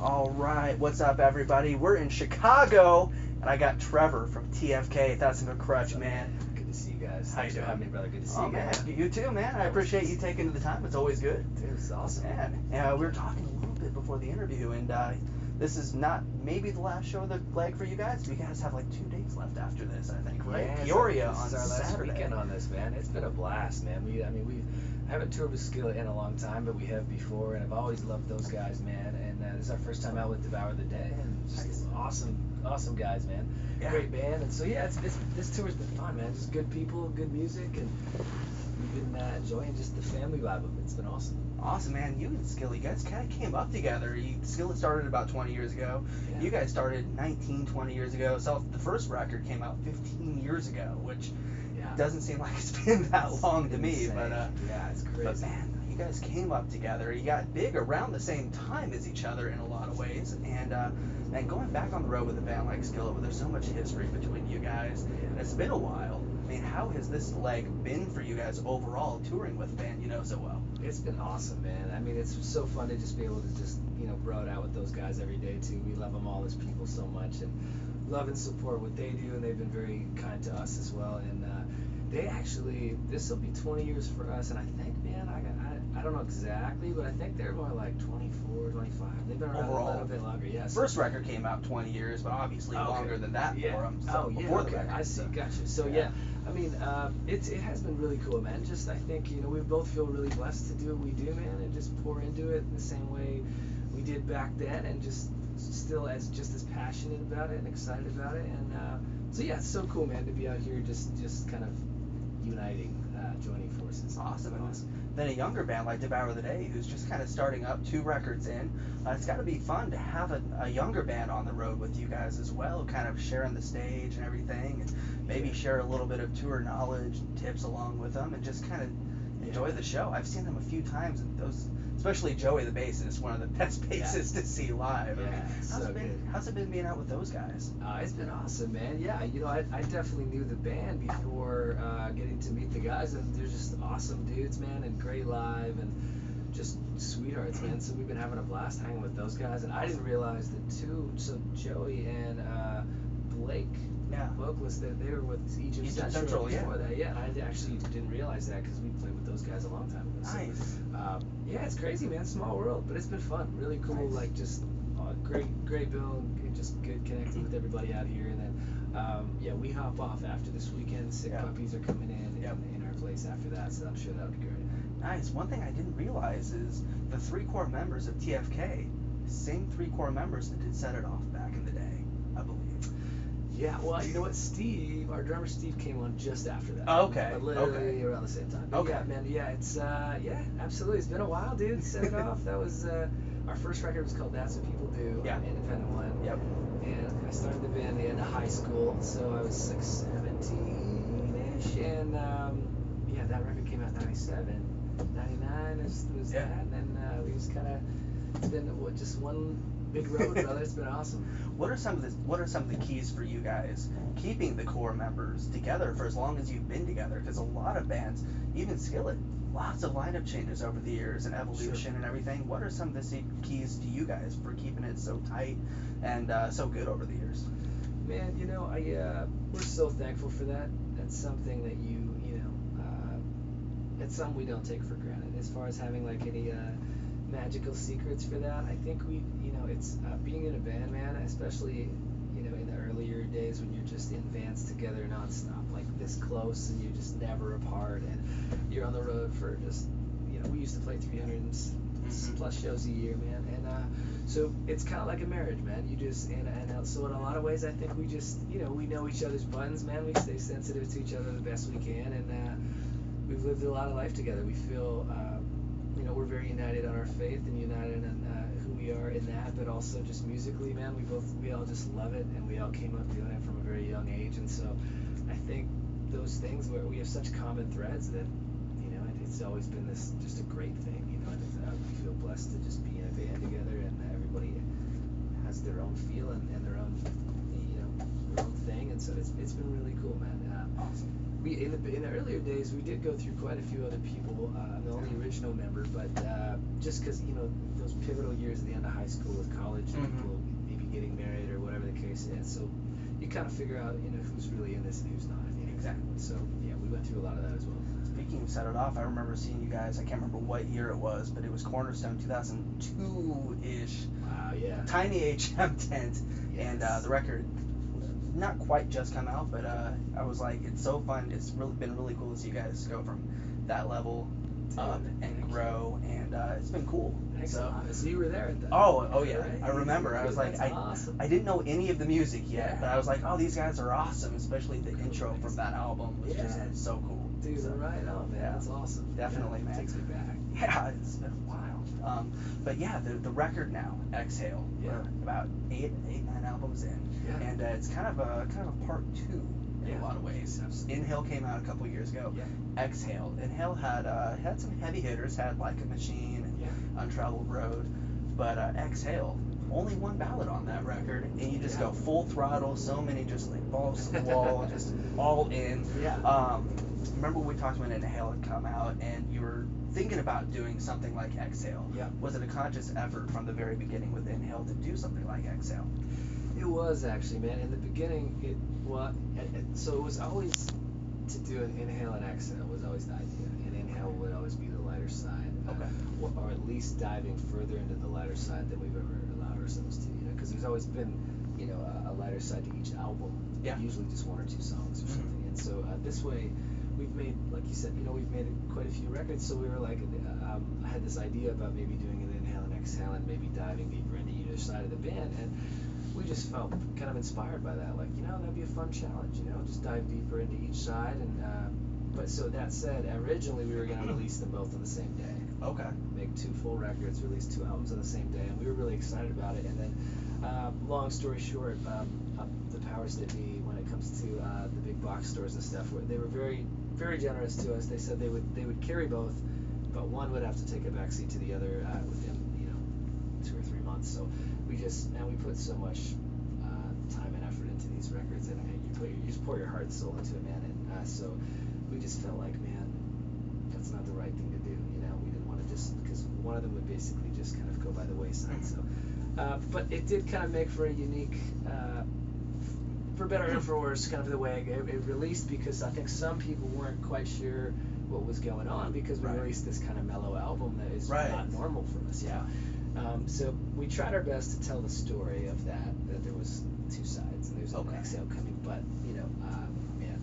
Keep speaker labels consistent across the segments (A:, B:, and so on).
A: All right, what's up, everybody? We're in Chicago, and I got Trevor from TFK. That's Foot Krutch, man.
B: Good to see you guys.
A: How you
B: Thanks
A: doing?
B: for having me, brother. Good to see
A: Oh
B: you
A: man,
B: guys.
A: you too, man. I appreciate you taking the time. It's always good.
B: Dude, it's awesome.
A: Man, we were talking a little bit before the interview, and this is not maybe the last show of the leg for you guys. You guys have like 2 dates left after this, I think, right?
B: Yeah,
A: Peoria
B: this
A: on
B: is our last
A: Saturday.
B: weekend on this, man. It's been a blast, man. We haven't toured with Skillet in a long time, but we have before, and I've always loved those guys, man. And this is our first time out with Devour the Day, and just
A: Nice.
B: awesome guys, man.
A: Yeah.
B: Great band, and so yeah, this tour's been fun, man. Just good people, good music, and we've been enjoying just the family vibe of it. It's been awesome.
A: Awesome, man. You and Skillet, you guys kind of came up together. Skillet started about 20 years ago.
B: Yeah.
A: You guys started 19, 20 years ago. So the first record came out 15 years ago, which
B: Yeah.
A: doesn't seem like it's been that long to me.
B: Insane.
A: But
B: yeah, it's crazy.
A: But man, you guys came up together. You got big around the same time as each other in a lot of ways. And going back on the road with a band like Skillet, where there's so much history between you guys, and it's been a while. I mean, how has this leg been for you guys overall, touring with a band you know so well?
B: It's been awesome, man. I mean, it's so fun to just be able to just, bro it out with those guys every day, too. We love them all as people so much, and love and support what they do, and they've been very kind to us as well. And they actually, this will be 20 years for us, and I think, man, I don't know exactly, but I think they're more like 24, 25. They've been around
A: Overall.
B: a little bit longer, yes.
A: First record came out 20 years, but obviously
B: Okay.
A: longer than that
B: Yeah.
A: for them. So
B: Oh, yeah,
A: before the
B: okay.
A: record.
B: I see,
A: So,
B: gotcha. So, yeah, I mean, it has been really cool, man. Just, I think, we both feel really blessed to do what we do, man, and just pour into it in the same way we did back then, and just still as passionate about it and excited about it. And so, yeah, it's so cool, man, to be out here just kind of uniting, joining forces.
A: Awesome. And then a younger band like Devour the Day, who's just kind of starting up, 2 records in. It's got to be fun to have a younger band on the road with you guys as well, kind of sharing the stage and everything, and maybe share a little bit of tour knowledge and tips along with them, and just kind of enjoy the show. I've seen them a few times, and those, especially Joey the bassist, one of the best bassists to see live. I mean, how's it been being out with those guys?
B: It's been awesome, man. Yeah, I definitely knew the band before getting to meet the guys, and they're just awesome dudes, man, and great live, and just sweethearts, man. So we've been having a blast hanging with those guys, and I didn't realize that too. So Joey and Blake, vocalists, they were with Egypt Central before that. Yeah, and I actually didn't realize that because we played with those guys a long time ago. So,
A: Nice.
B: yeah, it's crazy, man. Small world, but it's been fun. Really cool.
A: Nice.
B: Like just great bill, and just good connecting with everybody out here. And then yeah, we hop off after this weekend. Sick Puppies are coming in our place after that, so I'm sure that'll be great.
A: Nice. One thing I didn't realize is the 3 core members of TFK, same 3 core members that did Set It Off back in the day, I believe.
B: Yeah, well, you know what, Steve, our drummer Steve, came on just after that.
A: Oh, okay.
B: But literally around the same time. But
A: Okay.
B: yeah, man, it's absolutely. It's been a while, dude. Set It Off. That was our first record was called That's What People Do.
A: Yeah.
B: Independent one.
A: Yep.
B: And I started the band at the end of high school, so I was like 17-ish, and yeah, that record came out in 97. 99 was that, and we just kind of, it's been just one big road, brother. It's been awesome.
A: What are some of the keys for you guys keeping the core members together for as long as you've been together? Because a lot of bands, even Skillet, lots of lineup changes over the years and evolution and everything. What are some of the keys to you guys for keeping it so tight and so good over the years?
B: Man, we're so thankful for that. That's something that it's something we don't take for granted. As far as having like any magical secrets for that, I think it's being in a band, man, especially in the earlier days when you're just in bands together nonstop, like this close, and you're just never apart, and you're on the road for just we used to play 300 plus shows a year, man, and so it's kind of like a marriage, man. You just and so in a lot of ways, I think we just we know each other's buttons, man. We stay sensitive to each other the best we can, and we've lived a lot of life together. We feel we're very united on our faith and united on who we are in that, but also just musically, man. We all just love it, and we all came up doing it from a very young age, and so I think those things where we have such common threads that it's always been just a great thing, and we feel blessed to just be in a band together, and everybody has their own feel and their own their own thing, and so it's been really cool, man.
A: Awesome.
B: In the earlier days, we did go through quite a few other people. I'm the only original member, but just because those pivotal years at the end of high school with college, and
A: Mm-hmm.
B: people maybe getting married or whatever the case is. So you kind of figure out, who's really in this and who's not.
A: Exactly.
B: So yeah, we went through a lot of that as well.
A: Speaking of set it off, I remember seeing you guys. I can't remember what year it was, but it was Cornerstone 2002-ish.
B: Wow, yeah.
A: Tiny HM tent, and
B: Yes.
A: the record not quite just come out, but I was like, it's so fun. It's really been really cool to see you guys go from that level up
B: Dude,
A: and
B: thank
A: grow, and it's been cool.
B: Thanks a
A: So.
B: lot. So you were there at that.
A: Oh yeah,
B: right?
A: I remember. I was like,
B: That's awesome.
A: I didn't know any of the music yet,
B: Yeah.
A: but I was like, oh, these guys are awesome, especially the intro from that album was
B: Yeah.
A: just so cool.
B: Dude,
A: So,
B: right on, man.
A: yeah.
B: That's awesome.
A: Definitely,
B: yeah,
A: man.
B: Takes me back.
A: Yeah, it's been wild. But yeah, the record now, Exhale.
B: Yeah.
A: We're about 9 albums in,
B: Yeah.
A: and it's kind of a part two in
B: Yeah.
A: a lot of ways.
B: Absolutely.
A: Inhale came out a couple years ago.
B: Yeah.
A: Exhale. Inhale had some heavy hitters, had Like a Machine and Untraveled Road, but Exhale, only one ballad on that record, and you just go full throttle. So many just like balls to the wall, just all in.
B: Yeah.
A: Remember when we talked when Inhale had come out, and you were thinking about doing something like Exhale?
B: Yeah.
A: Was it a conscious effort from the very beginning with Inhale to do something like Exhale?
B: It was actually, man. In the beginning, so it was always to do an inhale and exhale was always the idea. And inhale would always be the lighter side,
A: Okay.
B: or at least diving further into the lighter side than we've ever allowed ourselves to. Because there's always been, a lighter side to each album.
A: Yeah.
B: Usually just one or two songs or something. And so this way, we've made, like you said, we've made quite a few records. So we were like, I had this idea about maybe doing an inhale and exhale and maybe diving deeper into either side of the band. And we just felt kind of inspired by that. Like, that'd be a fun challenge, just dive deeper into each side. And but so that said, originally we were going to release them both on the same day.
A: Okay.
B: Make 2 full records, release 2 albums on the same day, and we were really excited about it. And then, long story short, the powers that be, when it comes to the big box stores and stuff, they were very, very generous to us. They said they would carry both, but one would have to take a backseat to the other within 2 or 3 months. So we put so much time and effort into these records, and you just pour your heart and soul into it, man. And so we just felt like, man, that's not the right thing to do. We didn't want to just, because one of them would basically just kind of go by the wayside. So, but it did kind of make for a unique, for better or for worse, kind of the way it released, because I think some people weren't quite sure what was going on, because we released this kind of mellow album that is not normal for us.
A: Yeah.
B: So we tried our best to tell the story of that there was 2 sides, and there's an exhale coming, but man,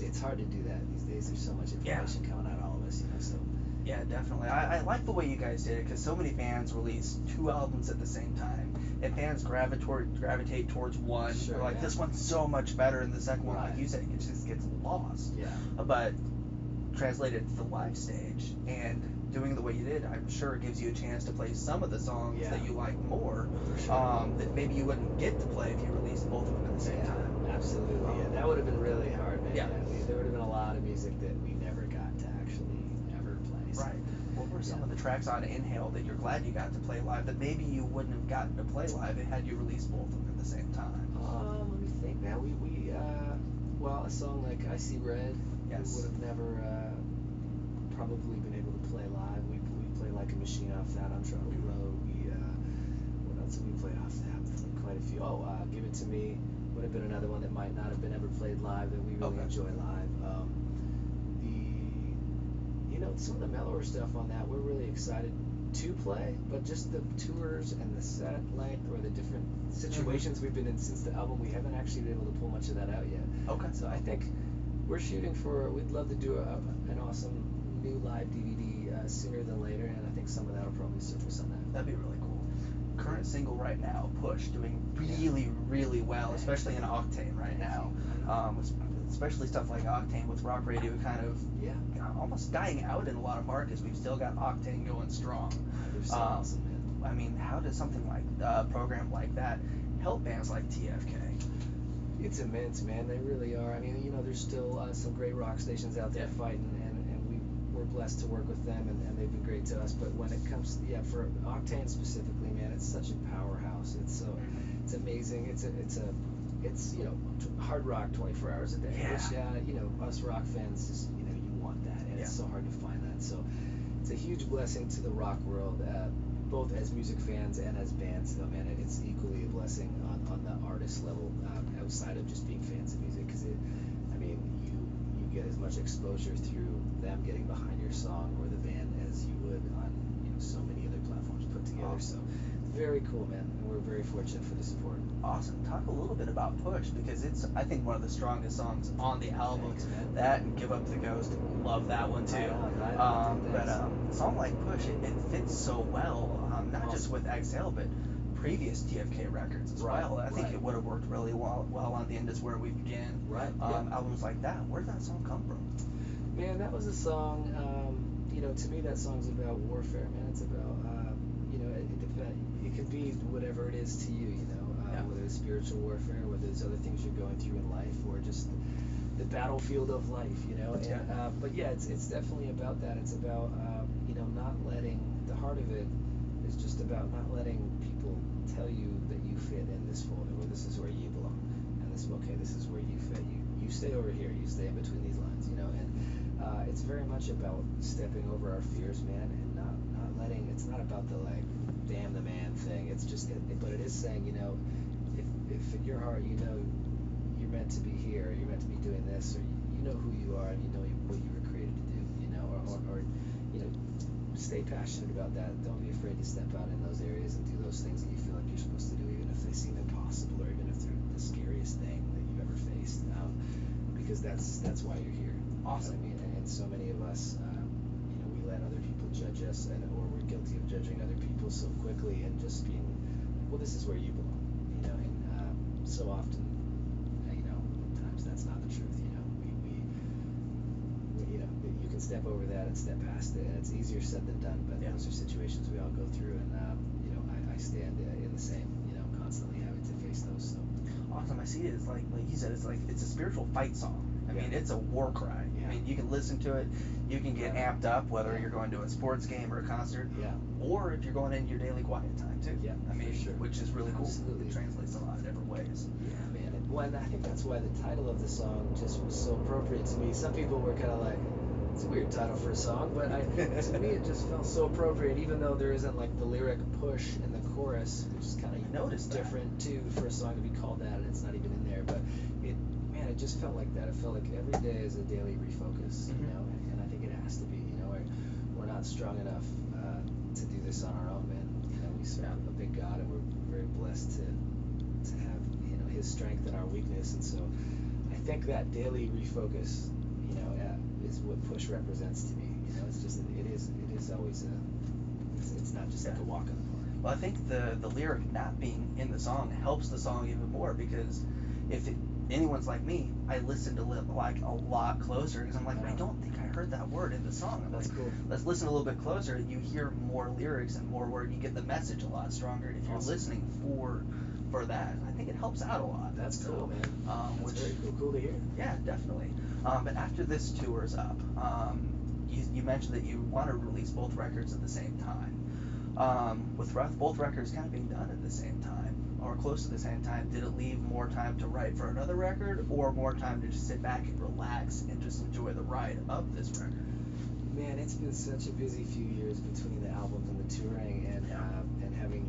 B: it's hard to do that these days. There's so much information coming out of all of us, so.
A: Yeah, definitely. I like the way you guys did it, because so many bands release 2 albums at the same time, and fans gravitate towards one.
B: Sure,
A: They're like, this one's so much better, and the second one, like you said, it just gets lost.
B: Yeah.
A: But translated to the live stage and doing the way you did, I'm sure it gives you a chance to play some of the songs that you like more, that maybe you wouldn't get to play if you released both of them at the same time.
B: Absolutely. Yeah, that would have been really hard, man.
A: Yeah.
B: There would have been a lot of music that we never got to actually ever play. So.
A: Right. What were some of the tracks on Inhale that you're glad you got to play live that maybe you wouldn't have gotten to play live had you released both of them at the same time?
B: Let me think, man. Well, a song like I See Red, we would have never probably been able to play live. We played Like a Machine off that, Untraveled Road. What else did we play off that? Quite a few. Give It to Me would have been another one that might not have been ever played live that we really enjoy live. Some of the mellower stuff on that we're really excited to play, but just the tours and the set length or the different situations we've been in since the album, we haven't actually been able to pull much of that out yet.
A: Okay.
B: So I think we're shooting we'd love to do an awesome new live DVD sooner than later, and I think some of that will probably surface on that.
A: That'd be really cool. Current single right now, Push, doing really, really well, especially in Octane right now. Especially stuff like Octane with rock radio kind of almost dying out in a lot of markets. We've still got Octane going strong.
B: So awesome, man.
A: I mean, how does something like a program like that help bands like TFK?
B: It's immense, man. They really are. I mean, there's still some great rock stations out there fighting, and we're blessed to work with them, and they've been great to us. But when it comes, for Octane specifically, man, it's such a powerhouse. It's amazing. It's hard rock 24 hours a day. Which us rock fans just you want that, and it's so hard to find that. So it's a huge blessing to the rock world. both as music fans and as bands, though, man, it's equally a blessing on the artist level, outside of just being fans of music, because I mean, you get as much exposure through them getting behind your song or the band as you would on so many other platforms put together. So it's very cool, man, and we're very fortunate for the support.
A: Awesome. Talk a little bit about Push, because it's, I think, one of the strongest songs on the album.
B: Thanks, man.
A: That and Give Up the Ghost, love that one too.
B: Right
A: But a song like Push, it fits so well, not just with Exhale, but previous TFK records as well. I think it would have worked really well on The End Is Where We Begin.
B: Right.
A: Albums like that. Where did that song come from?
B: Man, that was a song. To me, that song's about warfare, man. It's about, it could be whatever it is to you, whether it's spiritual warfare, whether it's other things you're going through in life, or just the battlefield of life, And, but yeah, it's definitely about that. It's about, not letting, the heart of it is just about not letting people tell you that you fit in this folder, or this is where you belong, and this is where you fit. You stay over here, you stay in between these lines, and it's very much about stepping over our fears, man, and not letting, it's not about the like, damn the man thing. It's just, but it is saying, if in your heart you're meant to be here, you're meant to be doing this, or you know who you are, and you know what you were created to do, or stay passionate about that. Don't be afraid to step out in those areas and do those things that you feel like you're supposed to do, even if they seem impossible, or even if they're the scariest thing that you've ever faced, because that's why you're here.
A: Awesome.
B: You know what I mean? And so many of us, we let other people judge us, or we're guilty of judging other people so quickly, and just being, well, this is where you belong, and so often, times that's not the truth. You can step over that and step past it, and it's easier said than done, but those are situations we all go through, and I stand in the same, constantly having to face those. So
A: awesome. I see it as like you said, it's a spiritual fight song. I mean, it's a war cry.
B: Yeah.
A: I mean, you can listen to it, you can get amped up, whether you're going to a sports game or a concert, or if you're going into your daily quiet time too.
B: Yeah,
A: I mean,
B: for sure.
A: which is really cool.
B: Absolutely.
A: It translates a lot of different ways.
B: Yeah, man. And I think that's why the title of the song just was so appropriate to me. Some people were kind of like, it's a weird title for a song, but to me it just felt so appropriate, even though there isn't like the lyric push in the chorus, which is kind of different too for a song to be called that, and it's not even in there. But it just felt like that. It felt like every day is a daily refocus, and I think it has to be. We're not strong enough to do this on our own, man. We serve a big God, and we're very blessed to have His strength in our weakness, and so I think that daily refocus, is what push represents to me. It's just it is always it's not just like a walk in the park.
A: Well, I think the lyric not being in the song helps the song even more, because if anyone's like me, I listen to like a lot closer, because I'm like, I don't think I heard that word in the song. I'm
B: That's
A: like,
B: cool.
A: Let's listen a little bit closer, and you hear more lyrics and more word. You get the message a lot stronger if you're listening for that. I think it helps out a lot.
B: That's cool, man. That's very cool. Cool to hear.
A: Yeah, definitely. But after this tour's up, you mentioned that you want to release both records at the same time. With both records kind of being done at the same time, or close to the same time, did it leave more time to write for another record, or more time to just sit back and relax and just enjoy the ride of this record?
B: Man, it's been such a busy few years between the albums and the touring, and having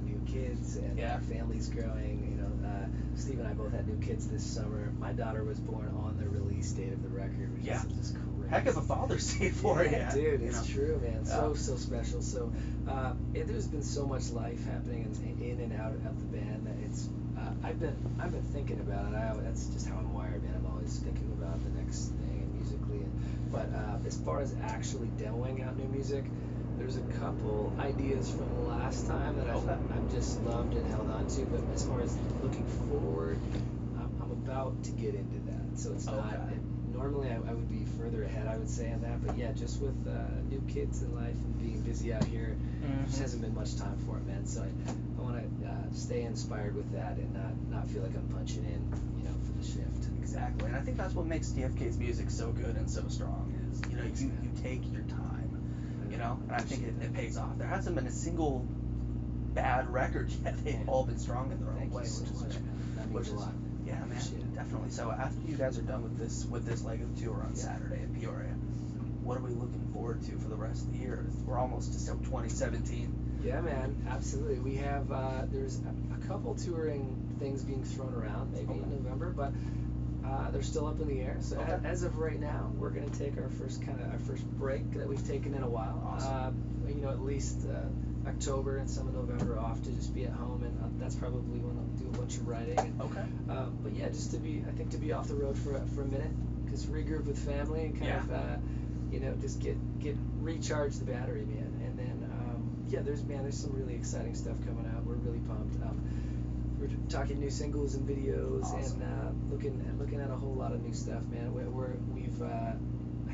B: new kids, and our families growing. Steve and I both had new kids this summer. My daughter was born on the release date of the record, which is just crazy.
A: Heck of a Father's Day for you.
B: Dude, it's true, man. So special. So there's been so much life happening in and out of the band that it's I've been thinking about it. That's just how I'm wired, man. I'm always thinking about the next thing and musically. But as far as actually demoing out new music, there's a couple ideas from last time that I've just loved and held on to. But as far as looking forward, I'm about to get into that. So it's not. Normally I would be further ahead, I would say, on that. But yeah, just with new kids in life and being busy out here, just hasn't been much time for it, man. So I want to stay inspired with that and not feel like I'm punching in, for the shift.
A: Exactly, and I think that's what makes TFK's music so good and so strong. Is you take your time, and I think it pays off. There hasn't been a single bad record yet. They've all been strong in their own way, which is a lot. Yeah, man, definitely. So after you guys are done with this leg of the tour on Saturday in Peoria, what are we looking forward to for the rest of the year? We're almost to 2017.
B: Yeah, man, absolutely. We have there's a couple touring things being thrown around, maybe
A: Okay.
B: in November, but they're still up in the air. So
A: Okay.
B: as of right now, we're gonna take our first break that we've taken in a while.
A: Awesome.
B: At least October and some of November off to just be at home, and that's probably when I'll do a bunch of writing. And,
A: Okay.
B: but yeah, just to be off the road for a minute, just regroup with family and kind of just get recharge the battery, man. And then there's some really exciting stuff coming out. We're really pumped. We're talking new singles and videos.
A: Awesome.
B: And looking at a whole lot of new stuff, man. We've I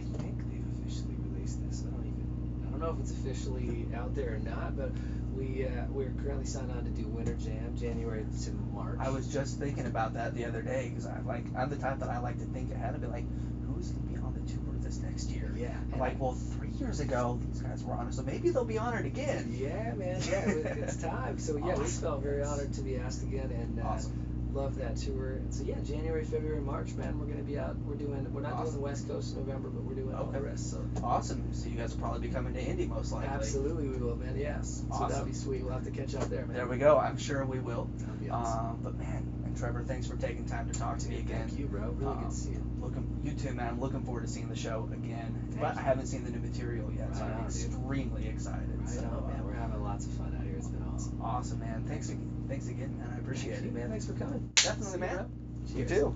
B: think they've officially released this. I don't know if it's officially out there or not, but we're currently signed on to do Winter Jam, January to March.
A: I was just thinking about that the other day because I'm the type that I like to think ahead and be like, who's gonna be on the tour this next year?
B: Yeah.
A: I'm like, well, 3 years ago these guys were on it, so maybe they'll be on it again.
B: Yeah, man. Yeah, it's time. So yeah, we felt very honored to be asked again, and
A: Awesome.
B: love that tour. And so yeah, January, February, March, man, we're gonna be out. We're not doing the West Coast in November, but we're doing all the rest. So
A: Awesome. So you guys will probably be coming to Indy most likely.
B: absolutely, we will, man. Yes. So
A: Awesome.
B: that'll be sweet. We'll have to catch up there, man.
A: There we go. I'm sure we will.
B: That'll be awesome.
A: But man, and Trevor, thanks for taking time to talk to me again.
B: Thank you, bro. Really good to see you.
A: You too, man. I'm looking forward to seeing the show again.
B: Thank
A: But
B: you.
A: I haven't seen the new material yet, so
B: Right
A: I'm
B: on, dude.
A: extremely excited.
B: Right
A: so,
B: on, man. We're having lots of fun out here. It's been awesome.
A: Awesome, man. Thanks again, man. I appreciate
B: Thank you,
A: it.
B: man. Thanks for coming.
A: Definitely,
B: See you,
A: man.
B: bro.
A: You
B: Cheers.
A: too.